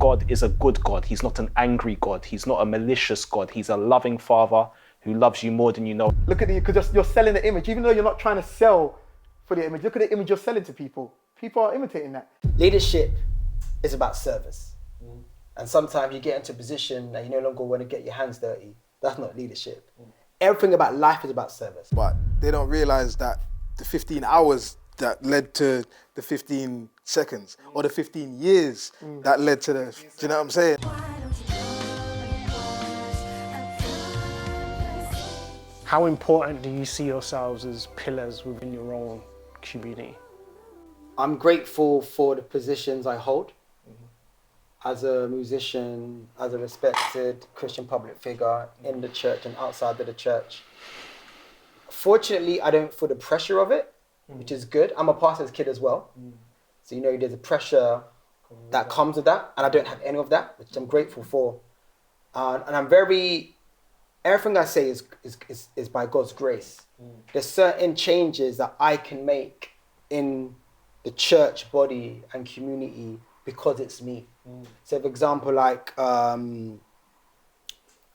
God is a good God. He's not an angry God. He's not a malicious God. He's a loving Father who loves you more than you know. Look at because you're selling the image. Even though you're not trying to sell for the image, look at the image you're selling to people. People are imitating that. Leadership is about service. And sometimes you get into a position that you no longer want to get your hands dirty. That's not leadership. Everything about life is about service. But they don't realise that the 15 hours that led to the 15 seconds or the 15 years that led to the, do you know what I'm saying? How important do you see yourselves as pillars within your own community? I'm grateful for the positions I hold as a musician, as a respected Christian public figure in the church and outside of the church. Fortunately, I don't feel the pressure of it, which is good. I'm a pastor's kid as well. So, there's a pressure that comes with that, and I don't have any of that, which I'm grateful for. And I'm everything I say is by God's grace. There's certain changes that I can make in the church body and community because it's me. So for example, like,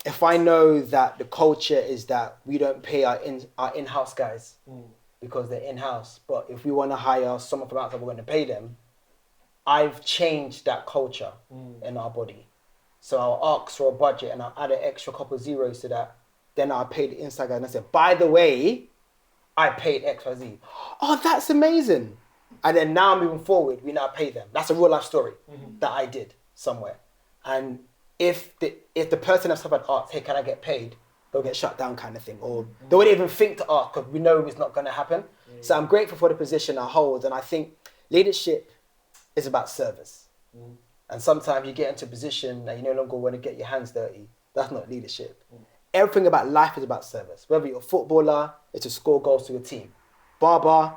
if I know that the culture is that we don't pay our in-house guys because they're in-house, but if we want to hire someone from outside, we're going to pay them. I've changed that culture in our body. So I'll ask for a budget and I'll add an extra couple of zeros to that. Then I'll pay the inside guy and I say, by the way, I paid XYZ. Oh, that's amazing. And then now moving forward, we now pay them. That's a real life story that I did somewhere. And if the person has suffered asked, hey, can I get paid? They'll get shut down kind of thing. Or they wouldn't even think to ask because we know it's not going to happen. So I'm grateful for the position I hold. And I think leadership is about service. And sometimes you get into a position that you no longer want to get your hands dirty. That's not leadership. Everything about life is about service. Whether you're a footballer, it's to score goals to your team. Barber,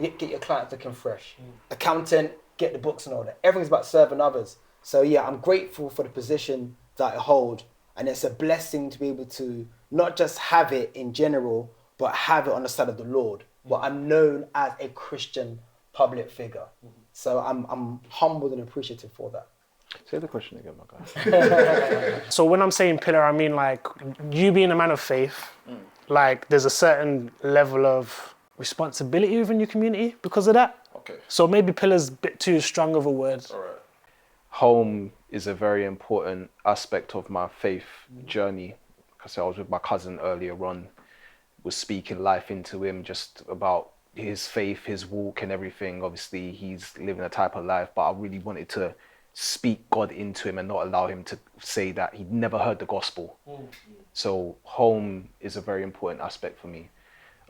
get your clients looking fresh. Accountant, get the books in order. Everything's about serving others. So yeah, I'm grateful for the position that I hold. And it's a blessing to be able to not just have it in general, but have it on the side of the Lord. But I'm known as a Christian public figure. So I'm humbled and appreciative for that. Say the question again, my guy. So when I'm saying pillar, I mean like you being a man of faith, like there's a certain level of responsibility within your community because of that. Okay. So maybe pillar's a bit too strong of a word. All right. Home is a very important aspect of my faith journey. Because I was with my cousin earlier on, was speaking life into him just about his faith, his walk and everything. Obviously, he's living a type of life, but I really wanted to speak God into him and not allow him to say that he'd never heard the gospel. So home is a very important aspect for me.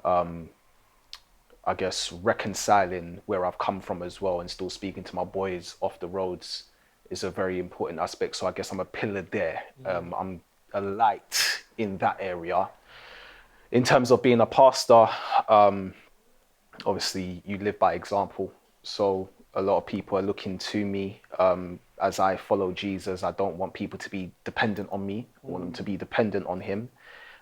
I guess reconciling where I've come from as well and still speaking to my boys off the roads is a very important aspect. So I guess I'm a pillar there. I'm a light in that area. In terms of being a pastor, obviously you live by example. So a lot of people are looking to me as I follow Jesus. I don't want people to be dependent on me. I want them to be dependent on him.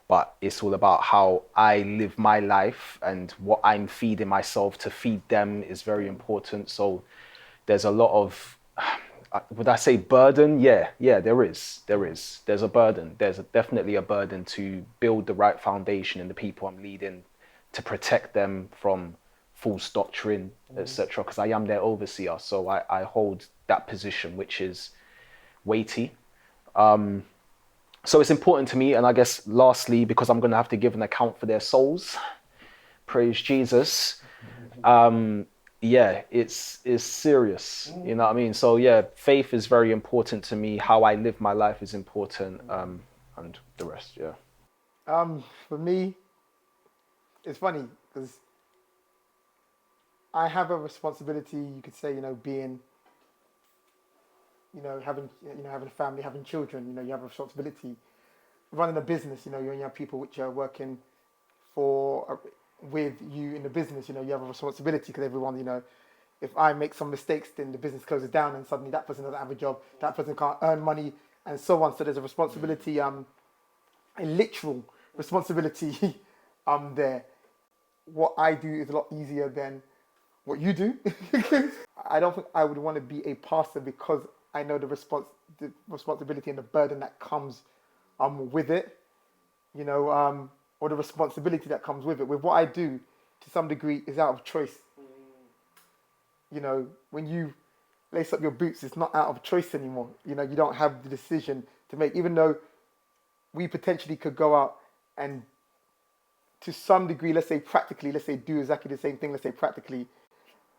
But it's all about how I live my life, and what I'm feeding myself to feed them is very important. So there's a lot of, would I say burden? Yeah, there is. There's a burden. There's definitely a burden to build the right foundation in the people I'm leading, to protect them from false doctrine, etc. Because I am their overseer, so I hold that position, which is weighty. So it's important to me, and I guess lastly, because I'm going to have to give an account for their souls, praise Jesus. Yeah, it's serious, you know what I mean? So yeah, faith is very important to me. How I live my life is important, and the rest, yeah. For me, it's funny because I have a responsibility, you could say, being, having a family, having children, you have a responsibility. Running a business, you have people which are working with you in the business, you have a responsibility because everyone, if I make some mistakes, then the business closes down and suddenly that person doesn't have a job, that person can't earn money and so on. So there's a responsibility, a literal responsibility there. What I do is a lot easier than what you do. I don't think I would want to be a pastor because I know the responsibility and the burden that comes with it, you know, or the responsibility that comes with it. With what I do, to some degree, is out of choice. You know, when you lace up your boots, it's not out of choice anymore. You know, you don't have the decision to make, even though we potentially could go out and to some degree, let's say practically, let's say do exactly the same thing, let's say practically,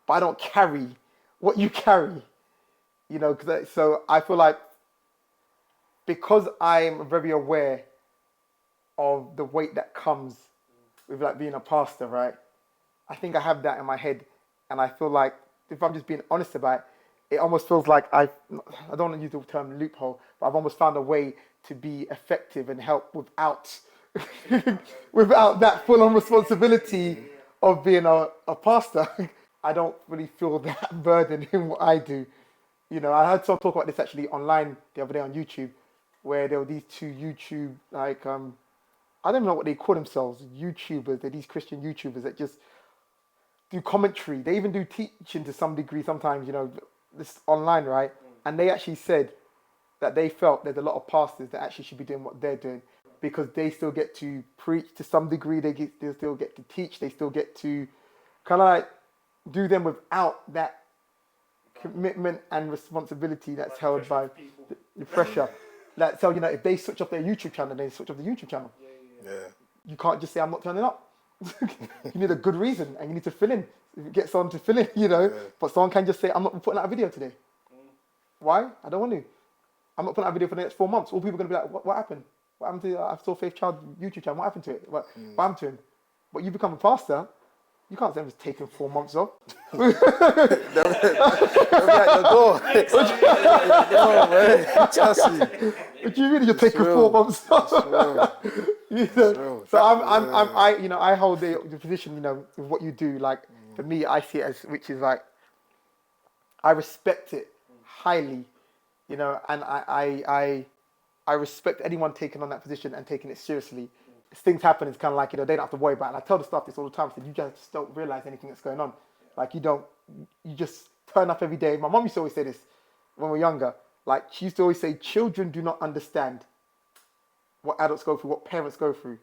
but I don't carry what you carry, you know, so I feel like because I'm very aware of the weight that comes with like being a pastor, right? I think I have that in my head, and I feel like if I'm just being honest about it, it almost feels like I don't want to use the term loophole, but I've almost found a way to be effective and help without without that full-on responsibility of being a pastor. I don't really feel that burden in what I do. You know, I heard someone talk about this actually online the other day on YouTube, where there were these two YouTube, like, I don't even know what they call themselves, YouTubers. They're these Christian YouTubers that just do commentary. They even do teaching to some degree sometimes, you know, this online, right? And they actually said that they felt there's a lot of pastors that actually should be doing what they're doing, because they still get to preach to some degree. They still get to teach. They still get to kind of like do them without that commitment and responsibility that's held by the pressure. Like, so, you know, if they switch off their YouTube channel, they switch off the YouTube channel. Yeah. You can't just say, I'm not turning up. You need a good reason, and you need to fill in. Get someone to fill in, you know. Yeah. But someone can just say, I'm not putting out a video today. Why? I don't want to. I'm not putting out a video for the next 4 months. All people are going to be like, what happened? What happened to, I saw Faithchild YouTube channel. What happened to it? What happened to him? But you become a pastor, you can't say I'm just taking 4 months off. They'll be at your door. Trust me. What do you mean you're taking 4 months off? You know? So I hold the position, you know, with what you do. Like, for me, I see it as, which is like, I respect it highly, you know, and I respect anyone taking on that position and taking it seriously. As things happen, it's kind of like, you know, they don't have to worry about it. And I tell the staff this all the time. I said, you just don't realize anything that's going on. Like, you just turn up every day. My mum used to always say this when we were younger. Like, she used to always say, children do not understand what adults go through, what parents go through.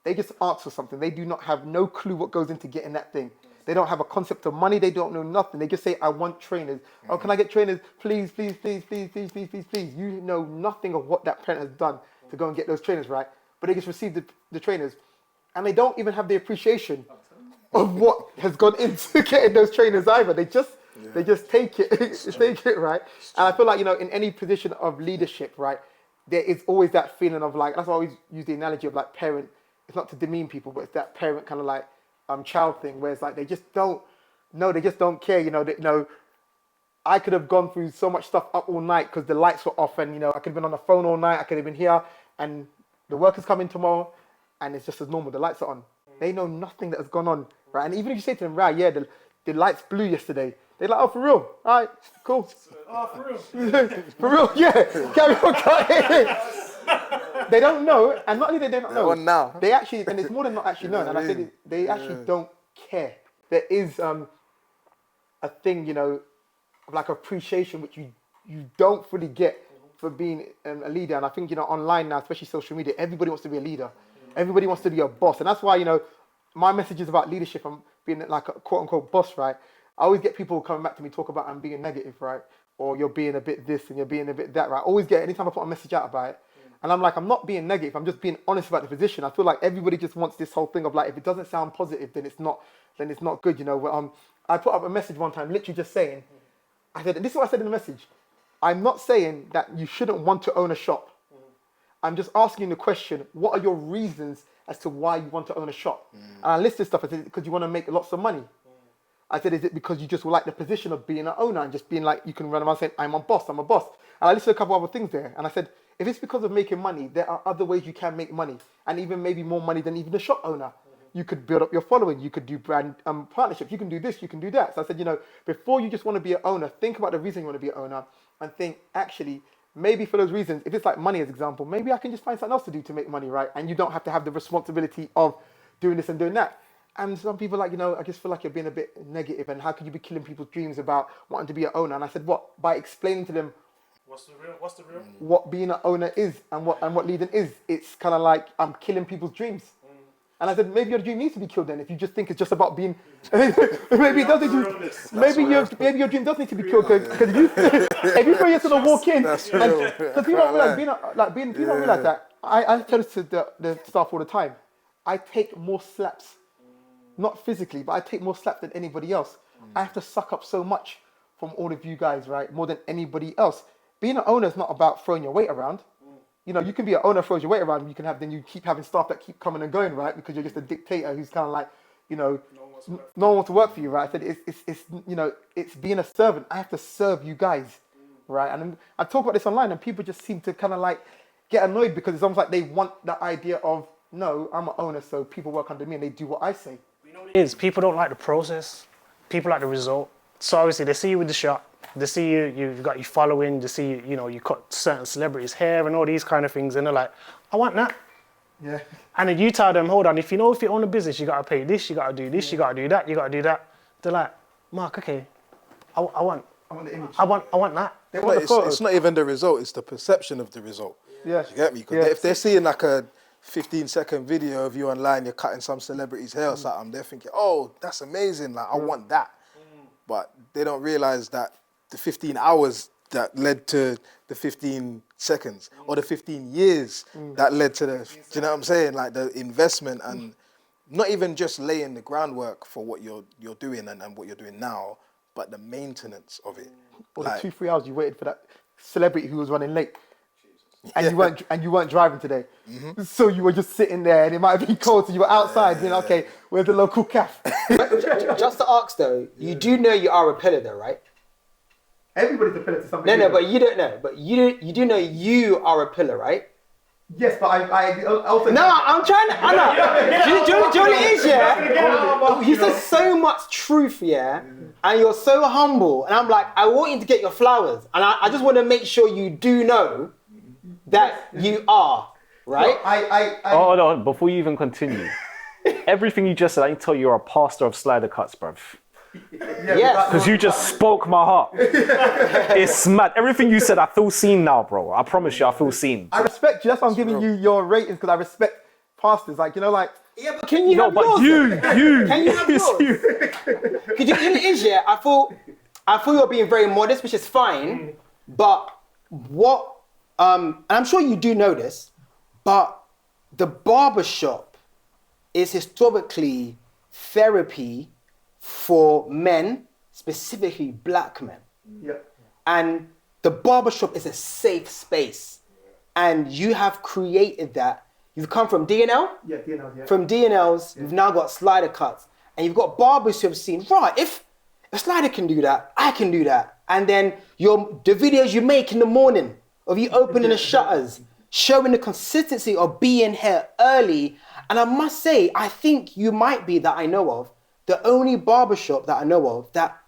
They just ask for something. They do not have no clue what goes into getting that thing. They don't have a concept of money. They don't know nothing. They just say, I want trainers. Oh, can I get trainers? Please, please, please, please, please, please, please, please. You know nothing of what that parent has done to go and get those trainers, right? But they just receive the trainers. And they don't even have the appreciation of what has gone into getting those trainers either. They just take it, take it, right? And I feel like, you know, in any position of leadership, right, there is always that feeling of like, that's why I always use the analogy of like parent. It's not to demean people, but it's that parent kind of like child thing, where it's like they just don't care, you know. I could have gone through so much stuff up all night because the lights were off, and, you know, I could have been on the phone all night, I could have been here, and the workers come in tomorrow, and it's just as normal, the lights are on. They know nothing that has gone on, right? And even if you say to them, right, yeah, the lights blew yesterday, they're like, oh, for real? All right, cool. Oh, for real? For real, yeah. Carry on. They don't know, and not only they don't know, now. they actually, and it's more than not actually knowing, and I said they actually don't care. There is a thing, you know, of like appreciation which you don't fully get for being a leader. And I think, you know, online now, especially social media, everybody wants to be a leader. Everybody wants to be a boss. And that's why, you know, my message is about leadership and being like a quote unquote boss, right? I always get people coming back to me, talk about I'm being negative, right? Or you're being a bit this and you're being a bit that, right? I always get, anytime I put a message out about it, and I'm like, I'm not being negative, I'm just being honest about the position. I feel like everybody just wants this whole thing of like, if it doesn't sound positive, then it's not good, you know. I put up a message one time, literally just saying, I said, and this is what I said in the message, I'm not saying that you shouldn't want to own a shop. I'm just asking the question, what are your reasons as to why you want to own a shop? And I listed stuff, I said, because you want to make lots of money. I said, is it because you just like the position of being an owner and just being like, you can run around saying, I'm a boss. And I listed a couple other things there. And I said, if it's because of making money, there are other ways you can make money, and even maybe more money than even a shop owner. You could build up your following. You could do brand partnerships. You can do this. You can do that. So I said, you know, before you just want to be an owner, think about the reason you want to be an owner, and think, actually, maybe for those reasons, if it's like money as example, maybe I can just find something else to do to make money, right? And you don't have to have the responsibility of doing this and doing that. And some people are like, you know, I just feel like you're being a bit negative, and how could you be killing people's dreams about wanting to be an owner? And I said, what? By explaining to them What's the real? what being an owner is and what leading is. It's kind of like I'm killing people's dreams. And I said, maybe your dream needs to be killed then. If you just think it's just about being, maybe it does need to. Maybe your dream does need to be killed because if you just sort of walk in, because people don't realize people don't realize that. I tell this to the staff all the time. I take more slaps, not physically, but I take more slaps than anybody else. I have to suck up so much from all of you guys, right? More than anybody else. Being an owner is not about throwing your weight around. You know, you can be an owner, throws your weight around, then you keep having staff that keep coming and going, right? Because you're just a dictator who's kind of like, you know, no one wants to work for you, right? I said, it's being a servant. I have to serve you guys, right? And I talk about this online and people just seem to kind of like get annoyed because it's almost like they want the idea of, no, I'm an owner, so people work under me and they do what I say. You know what it is? People don't like the process. People like the result. So obviously they see you with the shot. They see you've got your following, they see, you cut certain celebrities' hair and all these kind of things, and they're like, I want that. Yeah. And then you tell them, hold on, if you own a business, you got to pay this, you got to do this, you got to do that, you got to do that. They're like, Mark, okay, I want the image. I want that. They want the photos. It's not even the result, it's the perception of the result. Yeah. You get me? Because if they're seeing like a 15-second video of you online, you're cutting some celebrity's hair or something, they're thinking, oh, that's amazing, like I want that. But they don't realize that the 15 hours that led to the 15 seconds or the 15 years that led to the, do you know what I'm saying? Like the investment and not even just laying the groundwork for what you're doing and what you're doing now, but the maintenance of it. Or Like, the 2-3 hours you waited for that celebrity who was running late. And you weren't driving today. So you were just sitting there and it might have been cold, so you were outside being okay, where's the local cafe? Just to ask though, you do know you are a pillar though, right? Everybody's a pillar to something. No, but you don't know. But you do know you are a pillar, right? Yes, but I also... No, I'm trying to... I know. Do you know what it is, yeah? You said so much truth, yeah? And you're so humble. And I'm like, I want you to get your flowers. And I just want to make sure you do know that you are, right? Hold on, before you even continue. Everything you just said, I can tell you're a pastor of SliderCuts, bruv. Yes. Because you just spoke my heart. It's mad. Everything you said, I feel seen now, bro. I promise you, I feel seen. I respect you. That's why I'm giving you your ratings, because I respect pastors. Like, you know, like... Yeah, but can you No, have but yours? you. Can you have It's yours? you. Because you know it is, yeah, I feel you're being very modest, which is fine. But what, and I'm sure you do know this, but the barbershop is historically therapy for men, specifically black men. Yeah. And the barbershop is a safe space. And you have created that. You've come from DNL. Yeah, DNL, yeah. From DNLs, you've now got SliderCuts. And you've got barbers who have seen, right, if Slider can do that, I can do that. And then the videos you make in the morning of you opening the shutters, showing the consistency of being here early. And I must say, I think you might be, that I know of, the only barbershop that I know of that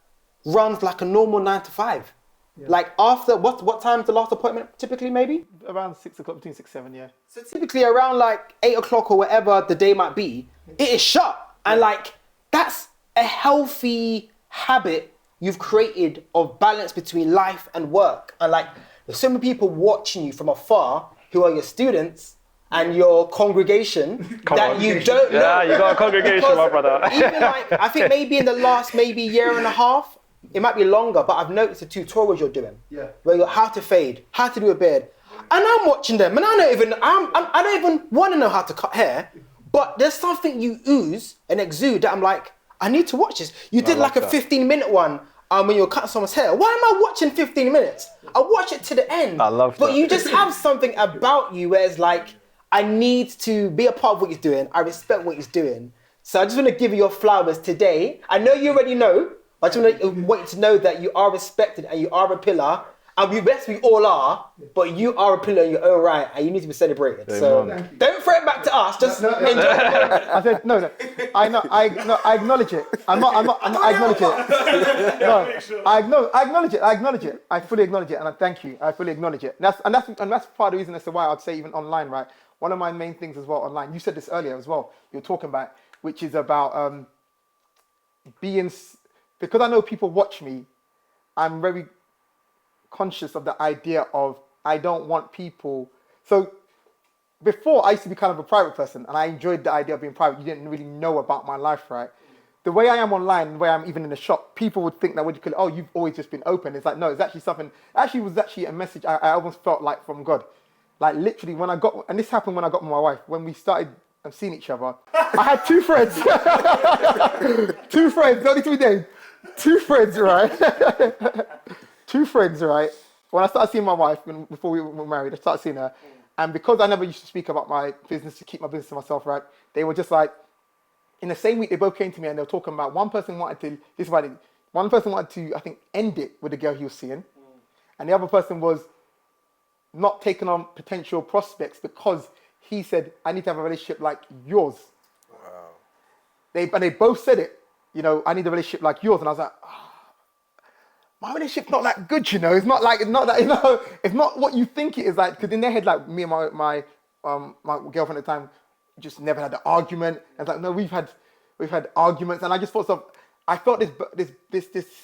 runs like a normal 9 to 5. Yeah. Like after, what time's the last appointment typically maybe? Around 6 o'clock, between 6 7, yeah. So typically around like 8 o'clock or whatever the day might be, it is shut. And like, that's a healthy habit you've created of balance between life and work. And like, there's so many people watching you from afar who are your students and your congregation that you don't know. Yeah, you got a congregation, Because my brother. even like, I think maybe in the last year and a half, it might be longer, but I've noticed the tutorials you're doing. Yeah. Where you're how to fade, how to do a beard. And I'm watching them and I don't even want to know how to cut hair, but there's something you ooze and exude that I'm like, I need to watch this. You did like a 15-minute one when you're cutting someone's hair. Why am I watching 15 minutes? I watch it to the end. I love But that. you just have something about you where it's like, I need to be a part of what he's doing. I respect what he's doing. So I just want to give you your flowers today. I know you already know, but I just want you to know that you are respected and you are a pillar. And we all are, but you are a pillar in your own right and you need to be celebrated. So don't throw it back to us, just enjoy it. I said, no. I acknowledge it. I acknowledge it. No, I acknowledge it. I fully acknowledge it, and I thank you. I fully acknowledge it. And that's part of the reason as to why I'd say even online, right? One of my main things as well online. You said this earlier as well. You're talking about, which is about being, because I know people watch me. I'm very conscious of the idea of I don't want people. So before I used to be kind of a private person, and I enjoyed the idea of being private. You didn't really know about my life, right? The way I am online, the way I'm even in the shop, people would think that what you call it, oh, you've always just been open. It's like, no, it's actually something. Actually, it was actually a message I almost felt like from God. Like literally, when I got, and this happened when I got with my wife, when we started seeing each other. I had two friends, two friends, not to be named, two friends, right? Two friends, right? When I started seeing my wife, before we were married, I started seeing her. And because I never used to speak about my business, to keep my business to myself, right? They were just like, in the same week, they both came to me and they were talking about one person wanted to, I think, end it with the girl he was seeing. And the other person was not taking on potential prospects because he said, I need to have a relationship like yours. Wow. They both said it, you know, I need a relationship like yours. And I was like, my relationship's not that good, you know. It's not that, you know, it's not what you think it is. Like, because in their head, like me and my girlfriend at the time just never had an argument. And it's like, no, we've had arguments. And I just thought I felt this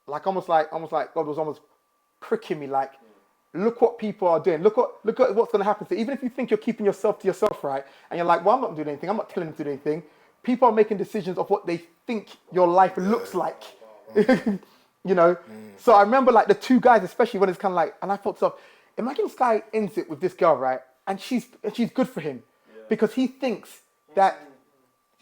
like almost like God was almost pricking me, like, look what people are doing. Look at what's going to happen. So even if you think you're keeping yourself to yourself, right? And you're like, well, I'm not doing anything. I'm not telling them to do anything. People are making decisions of what they think your life looks like. You know? So I remember like the two guys, especially when it's kind of like, and I thought, so imagine this guy ends it with this girl, right? And she's good for him because he thinks that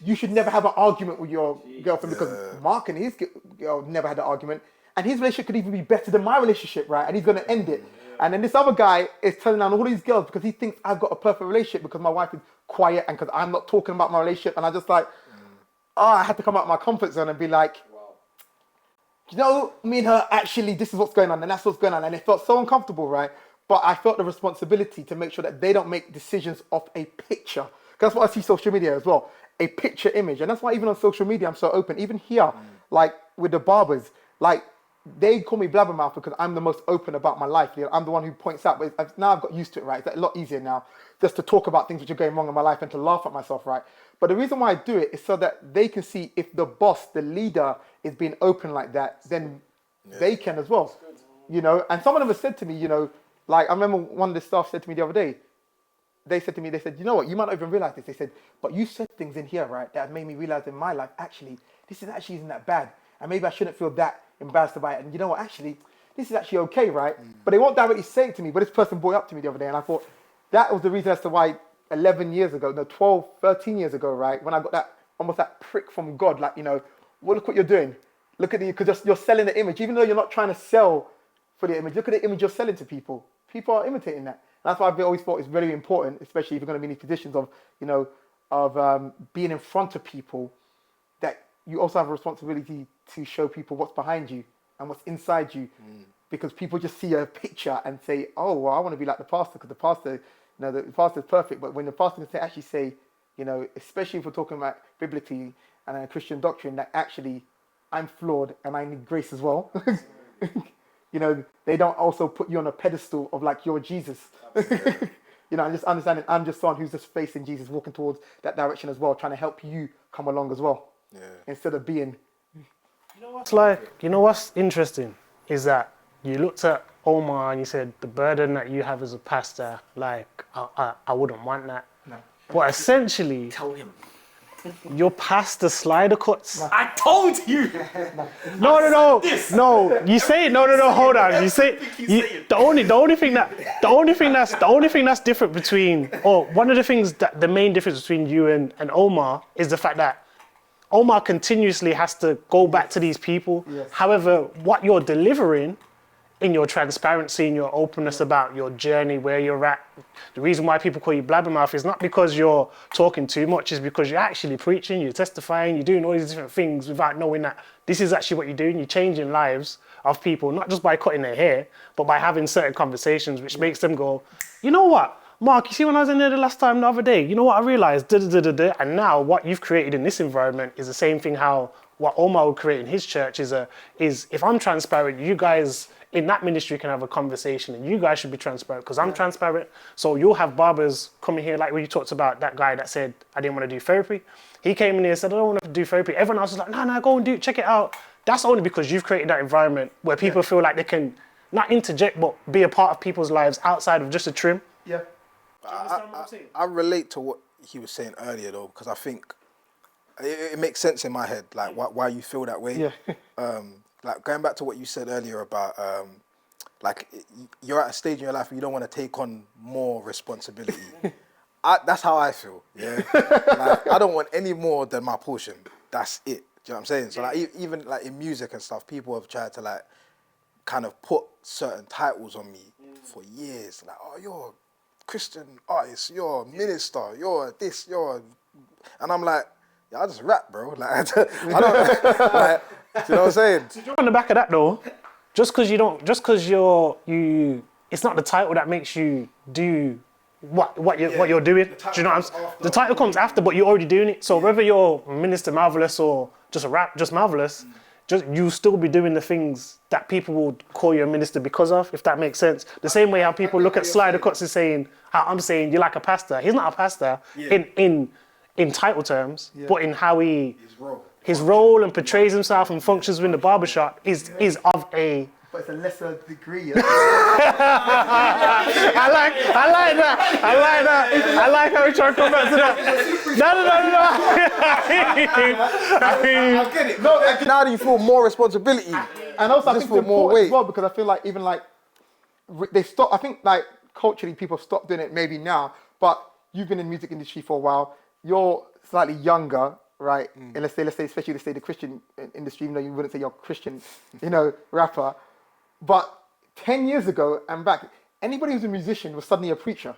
you should never have an argument with your girlfriend because Mark and his girl never had an argument. And his relationship could even be better than my relationship, right? And he's going to end it. And then this other guy is telling down all these girls because he thinks I've got a perfect relationship because my wife is quiet and because I'm not talking about my relationship. And I just like, I had to come out of my comfort zone and be like, you know, me and her, actually, this is what's going on and that's what's going on. And it felt so uncomfortable, right? But I felt the responsibility to make sure that they don't make decisions off a picture. That's what I see social media as well, a picture image. And that's why even on social media, I'm so open. Even here, like with the barbers, like, they call me blabbermouth because I'm the most open about my life. You know, I'm the one who points out, but now I've got used to it, right? It's a lot easier now just to talk about things which are going wrong in my life and to laugh at myself, right? But the reason why I do it is so that they can see if the boss, the leader is being open like that, then they can as well, you know? And some of them have said to me, you know, like I remember one of the staff said to me the other day, they said, you know what, you might not even realize this. They said, but you said things in here, right, that made me realize in my life, actually, this isn't that bad. And maybe I shouldn't feel that embarrassed about it. And you know what, actually, this is actually okay, right? But they won't directly say it to me, but this person brought it up to me the other day. And I thought that was the reason as to why 13 years ago, right? When I got that, almost that prick from God, like, you know, well, look what you're doing. Look at because you're selling the image. Even though you're not trying to sell for the image, look at the image you're selling to people. People are imitating that. And that's why I've always thought it's very important, especially if you're going to be in these positions of, you know, of being in front of people, that you also have a responsibility to show people what's behind you and what's inside you. Because people just see a picture and say, oh, well, I want to be like the pastor because the pastor, you know, the pastor's perfect. But when the pastor can actually say, you know, especially if we're talking about biblically and a Christian doctrine, that actually I'm flawed and I need grace as well. You know, they don't also put you on a pedestal of like you're Jesus. You know, I'm just understanding I'm just someone who's just facing Jesus, walking towards that direction as well, trying to help you come along as well. Yeah. Instead of being. It's like, you know what's interesting is that you looked at Omar and you said the burden that you have as a pastor, like I wouldn't want that. No. But essentially, Tell him. your pastor SliderCuts. I told you. No. You say no. Hold on. You say the only thing that's different between, or one of the things that the main difference between you and Omar is the fact that Omar continuously has to go back to these people. Yes. However, what you're delivering in your transparency, in your openness about your journey, where you're at, the reason why people call you blabbermouth is not because you're talking too much, is because you're actually preaching, you're testifying, you're doing all these different things without knowing that this is actually what you're doing. You're changing lives of people, not just by cutting their hair, but by having certain conversations, which makes them go, you know what? Mark, you see when I was in there the last time the other day, you know what I realized? And now what you've created in this environment is the same thing how what Omar would create in his church is if I'm transparent, you guys in that ministry can have a conversation and you guys should be transparent because I'm transparent. So you'll have barbers coming here, like when you talked about that guy that said, I didn't want to do therapy. He came in here and said, I don't want to do therapy. Everyone else was like, no, go and do it, check it out. That's only because you've created that environment where people feel like they can not interject, but be a part of people's lives outside of just a trim. Yeah. Do you understand what I'm saying? I relate to what he was saying earlier though, because I think it makes sense in my head, like why you feel that way. Yeah. Like going back to what you said earlier about like you're at a stage in your life where you don't want to take on more responsibility. That's how I feel. Yeah. Like, I don't want any more than my portion. That's it. Do you know what I'm saying? So like even like in music and stuff, people have tried to like kind of put certain titles on me for years. Like, oh, you're a Christian artist, you're a minister, you're this, you're, and I'm like, yeah, I just rap, bro. Like, I don't, like, do you know what I'm saying? On the back of that though, just because it's not the title that makes you do what you're doing. Do you know what I'm saying? The title comes after, but you're already doing it. So whether you're Minister Melvillous or just a rap, just Melvillous, you still be doing the things that people would call you a minister because of, if that makes sense. The same way how people look at SliderCuts and saying, how I'm saying you're like a pastor. He's not a pastor in title terms, but in how his role and portrays himself and functions within the barbershop is of a... But it's a lesser degree. I like that. I like how we try to come back to that. No. I get it. No, Now do you feel more responsibility? and also I Just think for more more weight. as well, because I feel like even like they stop. I think like culturally people stop doing it maybe now, but you've been in the music industry for a while. You're slightly younger, right? And let's say especially the Christian industry, even though you wouldn't say you're a Christian, rapper. But 10 years ago and back, anybody who's a musician was suddenly a preacher.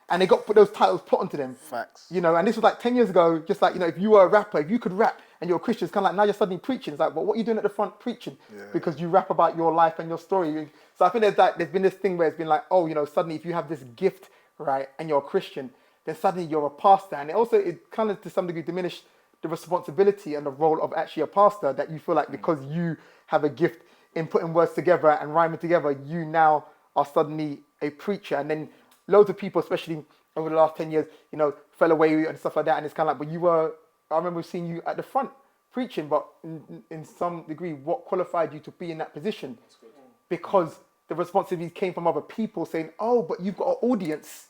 And they got those titles put onto them. Facts. And this was like 10 years ago, just like, if you were a rapper, if you could rap and you're a Christian, it's kind of like now you're suddenly preaching. It's like, well, what are you doing at the front preaching? Yeah. Because you rap about your life and your story. So I think there's been this thing where it's been like, oh, suddenly if you have this gift, right, and you're a Christian, then suddenly you're a pastor. And it kind of to some degree diminished the responsibility and the role of actually a pastor, that you feel like because you have a gift in putting words together and rhyming together, you now are suddenly a preacher. And then loads of people, especially over the last 10 years, fell away and stuff like that. And it's kind of like, but I remember seeing you at the front preaching, but in some degree, what qualified you to be in that position? Because the responsibility came from other people saying, oh, but you've got an audience.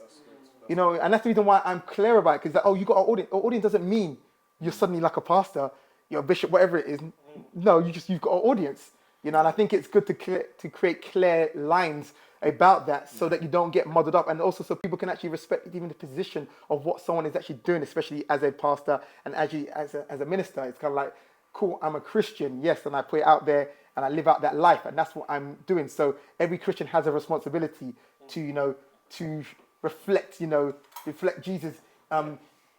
And that's the reason why I'm clear about it, because you got an audience. An audience doesn't mean you're suddenly like a pastor, you're a bishop, whatever it is. No, you've got an audience. And I think it's good to create clear lines about that so that you don't get muddled up, and also so people can actually respect even the position of what someone is actually doing, especially as a pastor and actually as a minister. It's kind of like, cool, I'm a Christian, yes, and I put it out there and I live out that life, and that's what I'm doing. So every Christian has a responsibility to reflect Jesus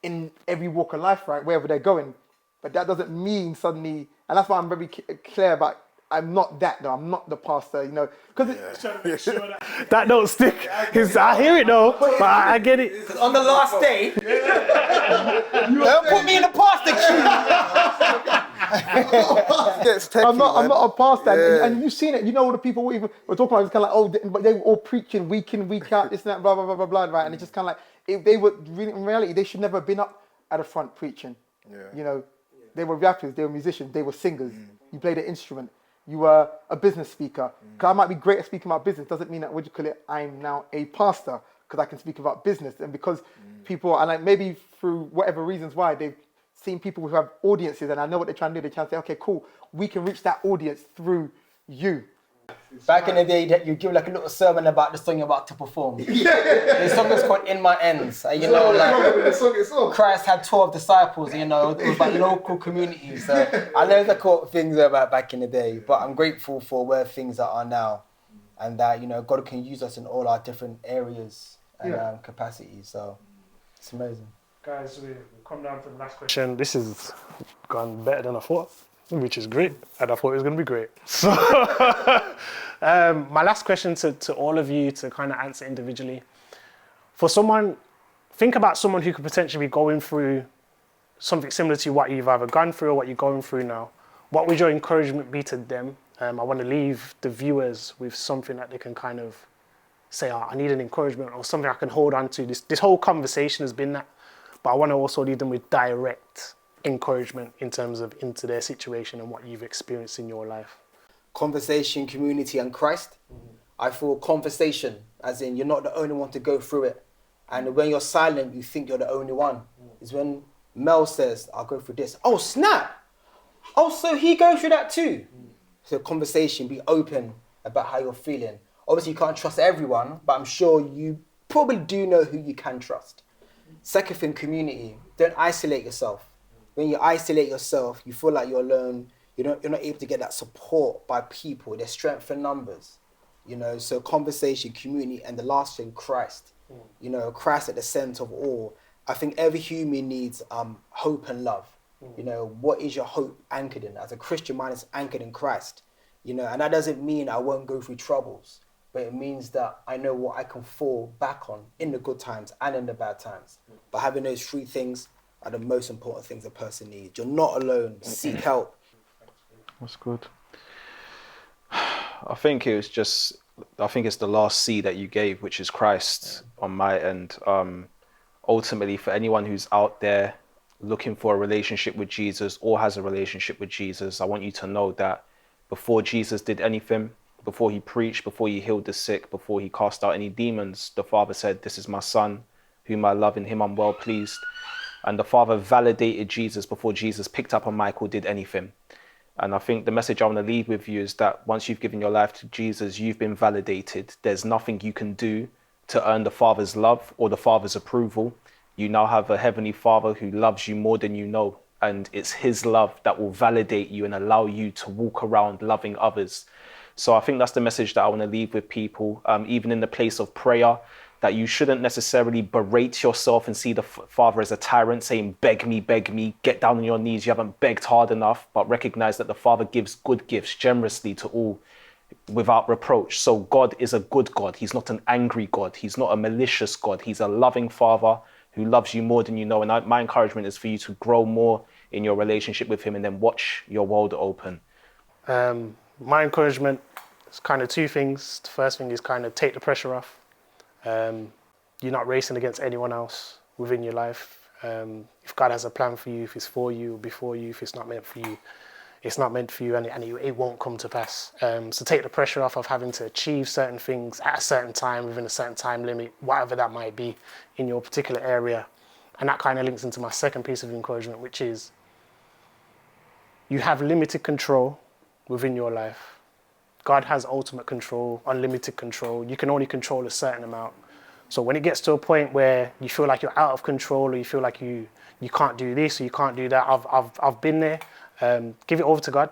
in every walk of life, right, wherever they're going. But that doesn't mean suddenly, and that's why I'm very clear about. I'm not that though. I'm not the pastor, because that don't stick. I hear it though, but I get it. On the last day, don't put me in the pastor queue. I'm not a pastor, and you've seen it. All the people were talking about. It's kind of like, but they were all preaching week in, week out, this and that, blah blah blah blah blah, right? And it's just kind of like, if they were really, in reality, they should never have been up at the front preaching. They were rappers, they were musicians, they were singers. You played an instrument. You were a business speaker. Because I might be great at speaking about business, doesn't mean that, I'm now a pastor, because I can speak about business. And because people, and maybe through whatever reasons why, they've seen people who have audiences, and I know what they're trying to do. They're trying to say, okay, cool, we can reach that audience through you. Back in the day, that you give like a little sermon about the song you're about to perform. The song is called "In My Ends." Christ had 12 disciples. It was about local communities. So I know the cool things about back in the day, but I'm grateful for where things are now, and that God can use us in all our different areas and capacities. So it's amazing. Guys, we come down to the last question. This has gone better than I thought, which is great, and I thought it was going to be great. So, my last question to all of you to kind of answer individually. For someone, think about someone who could potentially be going through something similar to what you've either gone through or what you're going through now. What would your encouragement be to them? I want to leave the viewers with something that they can kind of say, I need an encouragement, or something I can hold on to. This whole conversation has been that, but I want to also leave them with direct encouragement into their situation and what you've experienced in your life. Conversation, community, and Christ. I feel conversation, as in you're not the only one to go through it. And when you're silent, you think you're the only one. Is when Mel says, I'll go through this. Oh, snap. Oh, so he goes through that too. So conversation, be open about how you're feeling. Obviously, you can't trust everyone, but I'm sure you probably do know who you can trust. Second thing, community. Don't isolate yourself. When you isolate yourself, you feel like you're alone. You're not able to get that support by people. There's strength in numbers. So conversation, community, and the last thing, Christ. Christ at the center of all. I think every human needs hope and love. What is your hope anchored in? As a Christian, mine is anchored in Christ. And that doesn't mean I won't go through troubles, but it means that I know what I can fall back on in the good times and in the bad times. But having those three things are the most important things a person needs. You're not alone. Seek help. That's good. I think it's the last C that you gave, which is Christ on my end. Ultimately, for anyone who's out there looking for a relationship with Jesus or has a relationship with Jesus, I want you to know that before Jesus did anything, before he preached, before he healed the sick, before he cast out any demons, the Father said, "This is my Son, whom I love, in him I'm well pleased." And the Father validated Jesus before Jesus picked up a mic or did anything. And I think the message I want to leave with you is that once you've given your life to Jesus, you've been validated. There's nothing you can do to earn the Father's love or the Father's approval. You now have a Heavenly Father who loves you more than you know. And it's his love that will validate you and allow you to walk around loving others. So I think that's the message that I want to leave with people, even in the place of prayer, that you shouldn't necessarily berate yourself and see the Father as a tyrant saying, beg me, get down on your knees. You haven't begged hard enough, but recognize that the Father gives good gifts generously to all without reproach. So God is a good God. He's not an angry God. He's not a malicious God. He's a loving Father who loves you more than you know. And my encouragement is for you to grow more in your relationship with him and then watch your world open. My encouragement is kind of two things. The first thing is kind of take the pressure off. You're not racing against anyone else within your life. If God has a plan for you, if it's for you or before you, if it's not meant for you, it's not meant for you, and it won't come to pass. So take the pressure off of having to achieve certain things at a certain time, within a certain time limit, whatever that might be in your particular area. And that kind of links into my second piece of encouragement, which is you have limited control within your life. God has ultimate control, unlimited control. You can only control a certain amount. So when it gets to a point where you feel like you're out of control, or you feel like you can't do this or you can't do that, I've been there. Give it over to God.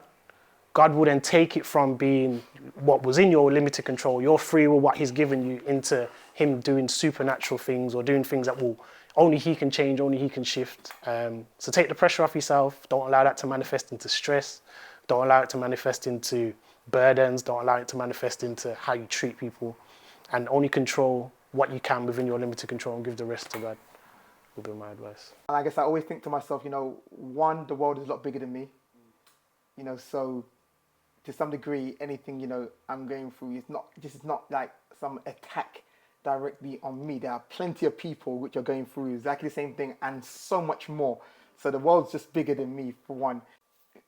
God will then take it from being what was in your limited control, your free will, what he's given you, into him doing supernatural things or doing things that will only he can change, only he can shift. So take the pressure off yourself. Don't allow that to manifest into stress. Don't allow it to manifest into burdens. Don't allow it to manifest into how you treat people, and only control what you can within your limited control and give the rest to God would be my advice. And I guess I always think to myself, one, the world is a lot bigger than me. So to some degree, anything, I'm going through this is not like some attack directly on me. There are plenty of people which are going through exactly the same thing and so much more. So the world's just bigger than me, for one.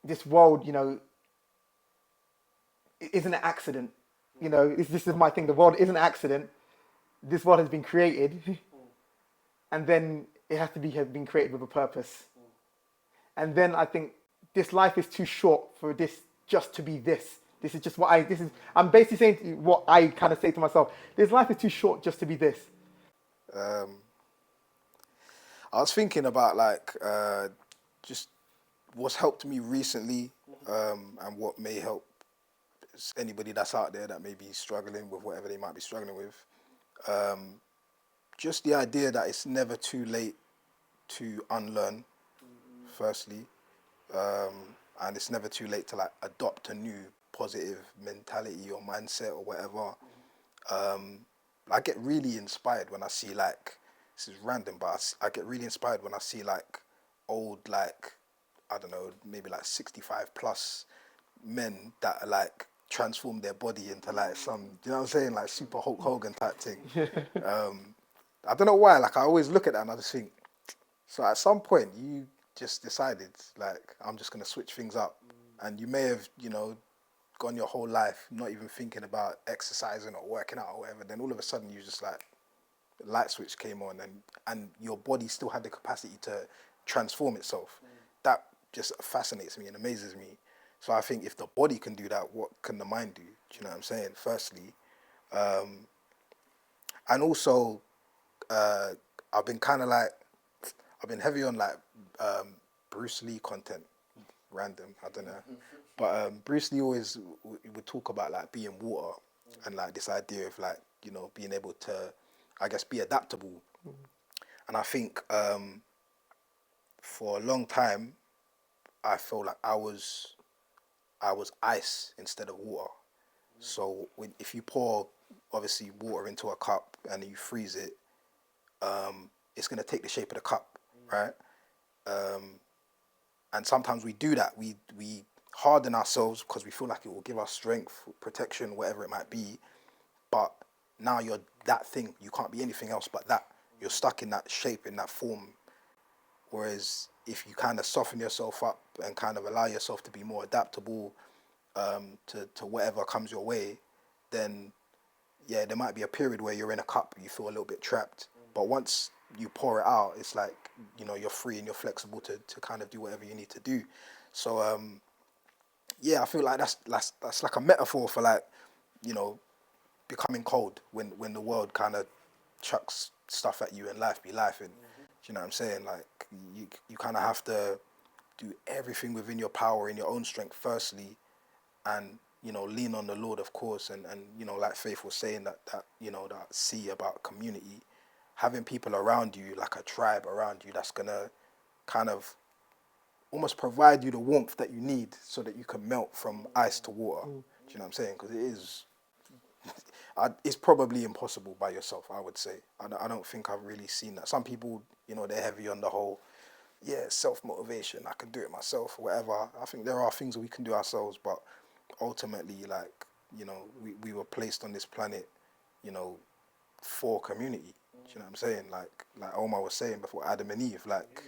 This world, it isn't an accident. This is my thing. The world isn't an accident. This world has been created, and then it has been created with a purpose. And then I think this life is too short for this just to be this. This is just I'm basically saying what I kind of say to myself. This life is too short just to be this. I was thinking about just what's helped me recently, and what may help anybody that's out there that may be struggling with whatever they might be struggling with. Just the idea that it's never too late to unlearn, firstly, and it's never too late to adopt a new positive mentality or mindset or whatever. I get really inspired when I see this is random, but I get really inspired when I see old I don't know, maybe 65 plus men that are transform their body into some, you know what I'm saying, super Hulk Hogan type thing. I don't know why, I always look at that and I just think, so at some point you just decided I'm just gonna switch things up, and you may have gone your whole life not even thinking about exercising or working out or whatever, then all of a sudden you just like, the light switch came on and your body still had the capacity to transform itself. That just fascinates me and amazes me. So I think if the body can do that, what can the mind do? Do you know what I'm saying? Firstly. And also, I've been heavy on like Bruce Lee content, random, I don't know. But Bruce Lee always would talk about like being water and like this idea of like, you know, being able to, I guess, be adaptable. And I think for a long time, I felt like I was ice instead of water. So if you pour obviously water into a cup and you freeze it, it's going to take the shape of the cup, right? And sometimes we do that. We harden ourselves because we feel like it will give us strength, protection, whatever it might be. But now you're that thing. You can't be anything else but that. You're stuck in that shape, in that form. Whereas if you kind of soften yourself up and kind of allow yourself to be more adaptable to whatever comes your way, then yeah, there might be a period where you're in a cup, you feel a little bit trapped. But once you pour it out, it's like, you know, you're free and you're flexible to kind of do whatever you need to do. So yeah, I feel like that's like a metaphor for like, you know, becoming cold when the world kind of chucks stuff at you and life be life. And do you know what I'm saying? Like you kind of have to do everything within your power, in your own strength firstly, and you know, lean on the Lord, of course, and you know, like Faith was saying, that you know, that see about community, having people around you, like a tribe around you, that's gonna kind of almost provide you the warmth that you need so that you can melt from ice to water. Do you know what I'm saying? Because it is, it's probably impossible by yourself, I would say. I don't think I've really seen that. Some people, you know, they're heavy on the whole, yeah, self-motivation, I can do it myself, or whatever. I think there are things that we can do ourselves, but ultimately, like, you know, we were placed on this planet, you know, for community. Do you know what I'm saying? Like Omar was saying before, Adam and Eve, like,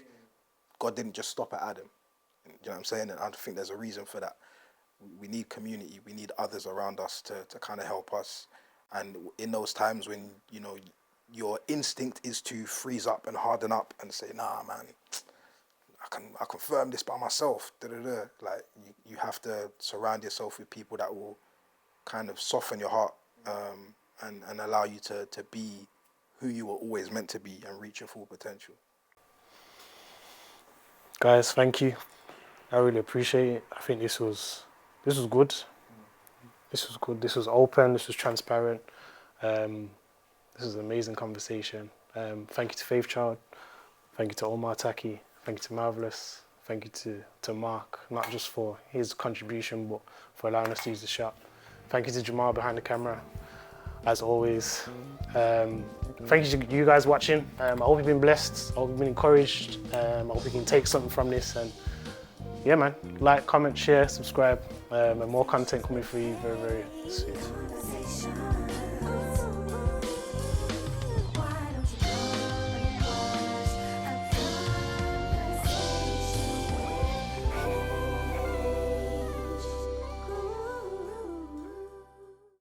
God didn't just stop at Adam. Do you know what I'm saying? And I think there's a reason for that. We need community. We need others around us to kind of help us. And in those times when, you know, your instinct is to freeze up and harden up and say, nah, man, I can firm this by myself. Like you have to surround yourself with people that will kind of soften your heart and allow you to be who you were always meant to be and reach your full potential. Guys, thank you. I really appreciate it. I think this was good. This was good. This was open. This was transparent. This was an amazing conversation. Thank you to Faithchild. Thank you to Omar, Tackie. Thank you to Melvillous. Thank you to Mark, not just for his contribution, but for allowing us to use the shop. Thank you to Jamal behind the camera, as always. Thank you to you guys watching. I hope you've been blessed. I hope you've been encouraged. I hope you can take something from this. And yeah, man, like, comment, share, subscribe, and more content coming for you very, very soon.